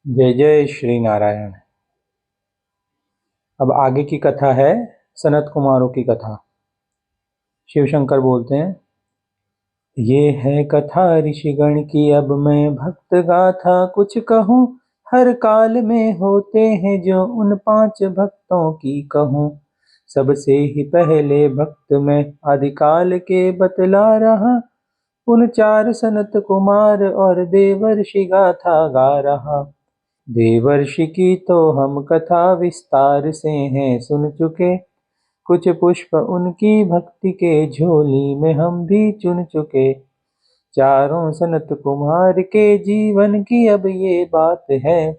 जय जय श्री नारायण। अब आगे की कथा है सनत कुमारों की कथा। शिव शंकर बोलते हैं, ये है कथा ऋषिगण की, अब मैं भक्त गाथा कुछ कहूँ। हर काल में होते हैं जो उन 5 भक्तों की कहूँ। सबसे ही पहले भक्त मैं आदिकाल के बतला रहा। उन 4 सनत कुमार और देवर्षि गाथा गा रहा। देवर्षि की तो हम कथा विस्तार से हैं सुन चुके। कुछ पुष्प उनकी भक्ति के झोली में हम भी चुन चुके। चारों सनत कुमार के जीवन की अब ये बात है।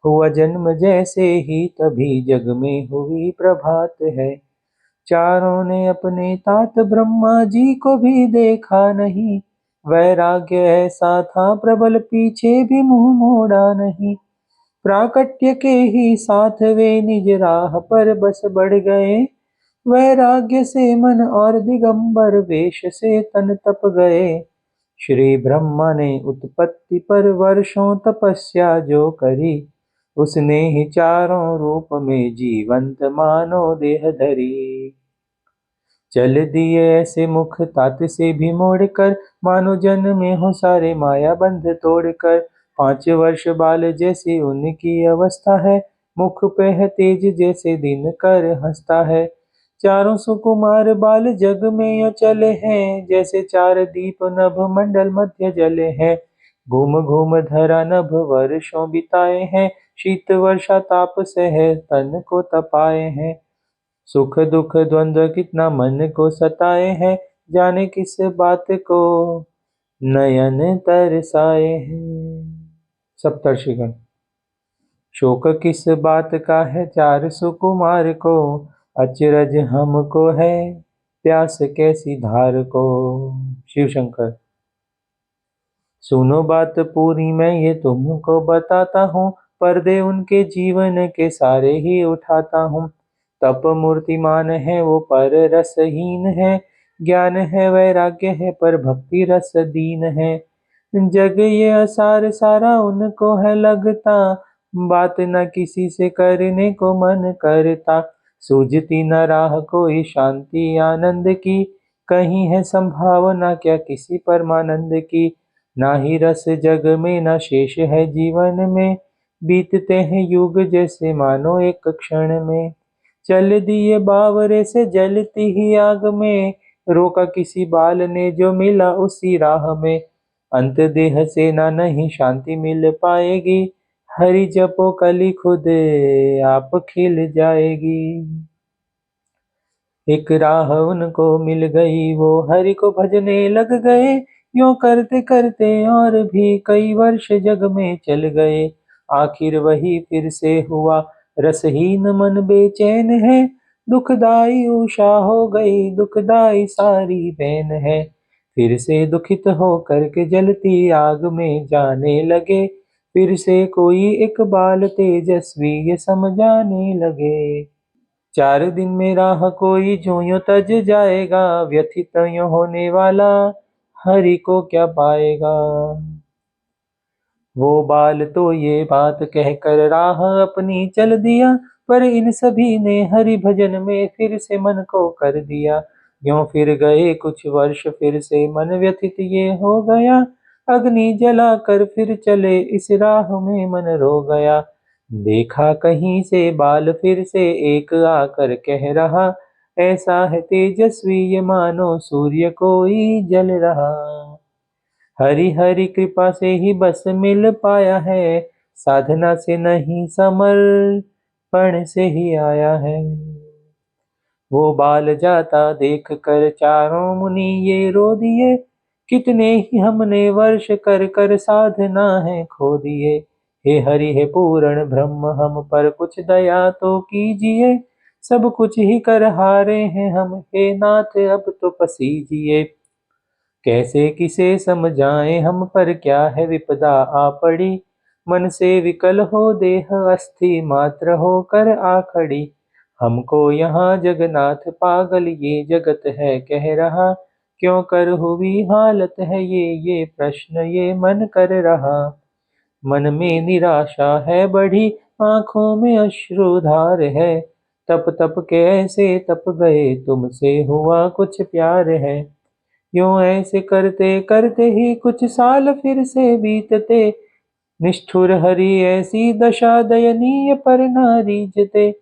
हुआ जन्म जैसे ही तभी जग में हुई प्रभात है। चारों ने अपने तात ब्रह्मा जी को भी देखा नहीं। वैराग्य ऐसा था प्रबल, पीछे भी मुंह मोड़ा नहीं। प्राकट्य के ही साथ वे निज राह पर बस बढ़ गए। वैराग्य से मन और दिगंबर वेश से तन तप गए। श्री ब्रह्मा ने उत्पत्ति पर वर्षों तपस्या जो करी। उसने ही चारों रूप में जीवंत मानो देह धरी। चल दिए ऐसे मुख तात से भी मोड़कर, मानो जन में हो सारे माया बंध तोड़कर। 5 वर्ष बाल जैसी उनकी अवस्था है। मुख पे है तेज जैसे दिन कर हंसता है। चारों सुकुमार बाल जग में चले हैं, जैसे 4 दीप नभ मंडल मध्य जले हैं। घूम घूम धरा नभ वर्षों बिताए हैं। शीत वर्षा ताप सह तन को तपाए हैं। सुख दुख द्वंद्व कितना मन को सताए हैं। जाने किस बात को नयन तरसाए हैं। सप्तर्षिगण, शोक किस बात का है 4 सुकुमार को। अचरज हमको है प्यास कैसी धार को। शिव शंकर, सुनो बात पूरी मैं ये तुमको बताता हूँ। पर्दे उनके जीवन के सारे ही उठाता हूँ। तप मूर्तिमान है वो पर रसहीन है। ज्ञान है वैराग्य है पर भक्ति रस दीन है। जग ये असार सारा उनको है लगता। बात न किसी से करने को मन करता। सूझती न राह कोई शांति आनंद की। कहीं है संभावना क्या किसी परमानंद की। ना ही रस जग में ना शेष है जीवन में। बीतते हैं युग जैसे मानो एक क्षण में। चल दिए बावरे से जलती ही आग में। रोका किसी बाल ने जो मिला उसी राह में। अंत देह से ना नहीं शांति मिल पाएगी। हरि जपो कली खुद आप खिल जाएगी। एक राह उनको मिल गई वो हरि को भजने लग गए। यूं करते करते और भी कई वर्ष जग में चल गए। आखिर वही फिर से हुआ रसहीन मन बेचैन है। दुखदाई उषा हो गई दुखदाई सारी बैन है। फिर से दुखित हो करके जलती आग में जाने लगे। फिर से कोई एक बाल तेजस्वी ये समझाने लगे। 4 दिन में राह कोई जो यूं तज जाएगा। व्यथित यूं होने वाला हरि को क्या पाएगा। वो बाल तो ये बात कहकर राह अपनी चल दिया। पर इन सभी ने हरि भजन में फिर से मन को कर दिया। यूं फिर गए कुछ वर्ष फिर से मन व्यथित ये हो गया। अग्नि जलाकर फिर चले इस राह में मन रो गया। देखा कहीं से बाल फिर से एक आकर कह रहा। ऐसा है तेजस्वी ये मानो सूर्य कोई जल रहा। हरि हरि कृपा से ही बस मिल पाया है। साधना से नहीं समर्पण से ही आया है। वो बाल जाता देख कर चारों मुनि ये रो दिए। कितने ही हमने वर्ष कर कर साधना है खो दिए। हे हरि हे पूर्ण ब्रह्म हम पर कुछ दया तो कीजिए। सब कुछ ही कर हारे हैं हम, हे नाथ अब तो पसीजिए। कैसे किसे समझाएं हम पर क्या है विपदा आ पड़ी। मन से विकल हो देह अस्थि मात्र होकर आ खड़ी। हमको यहाँ जगन्नाथ पागल ये जगत है कह रहा। क्यों कर हुई हालत है ये प्रश्न ये मन कर रहा। मन में निराशा है बढ़ी, आंखों में अश्रुधार है। तप तप के ऐसे तप गए, तुमसे हुआ कुछ प्यार है। यूं ऐसे करते करते ही कुछ साल फिर से बीतते, निष्ठुर हरि ऐसी दशा दयनीय पर ना रीझते।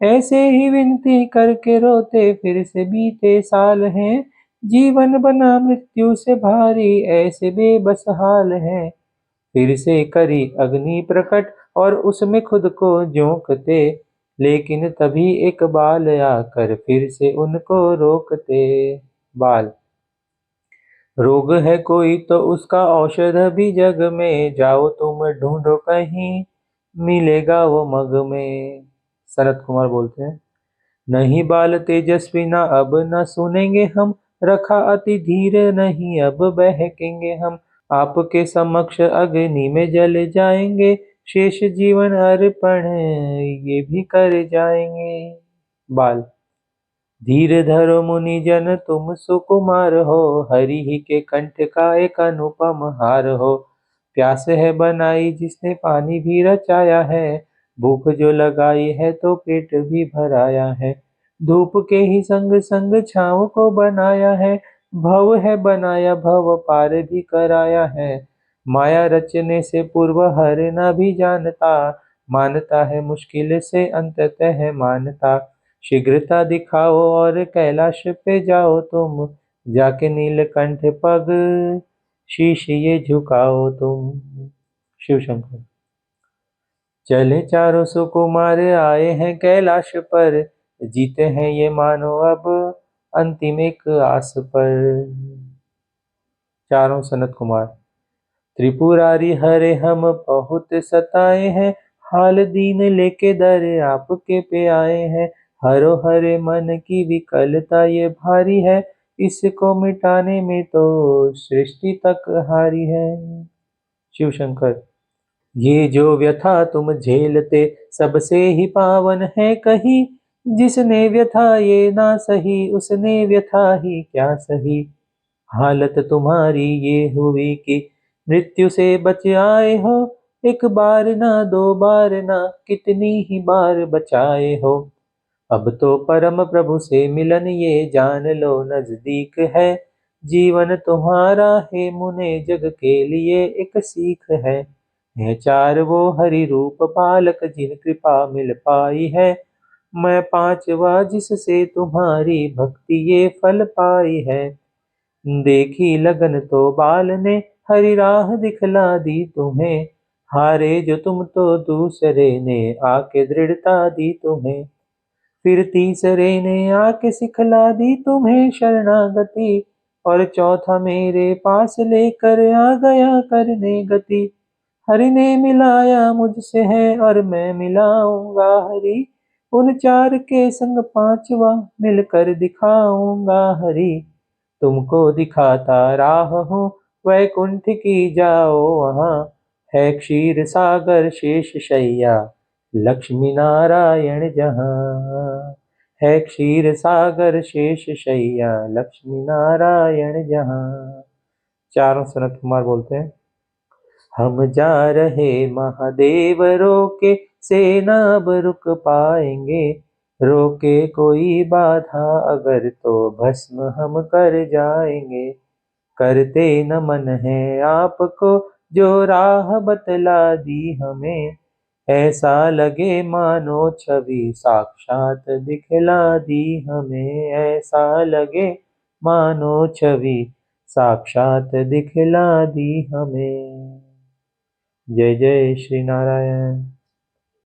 ऐसे ही विनती करके रोते, फिर से बीते साल हैं। जीवन बना मृत्यु से भारी, ऐसे बेबस हाल है। फिर से करी अग्नि प्रकट और उसमें खुद को झोंकते, लेकिन तभी एक बाल आकर फिर से उनको रोकते। बाल, रोग है कोई तो उसका औषध भी जग में, जाओ तुम ढूंढो कहीं, मिलेगा वो मग में। शरद कुमार बोलते हैं, नहीं बाल तेजस्वी ना अब न सुनेंगे हम, रखा अति धीर नहीं अब बहकेंगे हम। आपके समक्ष अग्नि में जल जाएंगे, शेष जीवन अर्पण ये भी कर जाएंगे। बाल, धीर धरो मुनि जन तुम सुकुमार हो, हरि ही के कंठ का एक अनुपम हार हो। प्यास है बनाई जिसने पानी भी रचाया है, भूख जो लगाई है तो पेट भी भराया है। धूप के ही संग संग छाँव को बनाया है, भव है बनाया भव पार भी कराया है। माया रचने से पूर्व हर न भी जानता, मानता है मुश्किल से अंततः मानता। शीघ्रता दिखाओ और कैलाश पे जाओ तुम, जाके नीलकंठ पग शीश ये झुकाओ तुम। शिव शंकर, चले चारों सुकुमार आए हैं कैलाश पर, जीते हैं ये मानो अब अंतिम एक आस पर। चारों सनत कुमार, त्रिपुरारी हरे हम बहुत सताए हैं, हाल दीन लेके दर आपके पे आए हैं। हरो हरे मन की विकलता ये भारी है, इसको मिटाने में तो सृष्टि तक हारी है। शिव शंकर, ये जो व्यथा तुम झेलते सबसे ही पावन है कहीं, जिसने व्यथा ये ना सही उसने व्यथा ही क्या सही। हालत तुम्हारी ये हुई कि मृत्यु से बच आए हो, एक बार ना दो बार ना कितनी ही बार बचाए हो। अब तो परम प्रभु से मिलन ये जान लो नजदीक है, जीवन तुम्हारा है मुने जग के लिए एक सीख है चार वो हरि रूप बालक जिन कृपा मिल पाई है, मैं पांचवा जिससे तुम्हारी भक्ति ये फल पाई है। देखी लगन तो बाल ने हरी राह दिखला दी तुम्हें, हारे जो तुम तो दूसरे ने आके दृढ़ता दी तुम्हें। फिर तीसरे ने आके सिखला दी तुम्हें शरणागति, और चौथा मेरे पास लेकर आ गया करने गति। हरि ने मिलाया मुझसे है और मैं मिलाऊंगा हरि, उन चार के संग पांचवा मिलकर दिखाऊंगा हरि। तुमको दिखाता राह हूँ वैकुंठ की जाओ वहाँ, है क्षीर सागर शेष शैया लक्ष्मी नारायण जहाँ। है क्षीर सागर शेष शैया लक्ष्मी नारायण जहाँ। चारों सनत कुमार बोलते हैं, हम जा रहे महादेव रोके, सेना अब रुक पाएंगे, रोके कोई बाधा अगर तो भस्म हम कर जाएंगे। करते नमन है आपको जो राह बतला दी हमें, ऐसा लगे मानो छवि साक्षात दिखला दी हमें। ऐसा लगे मानो छवि साक्षात दिखला दी हमें। जय जय श्री नारायण।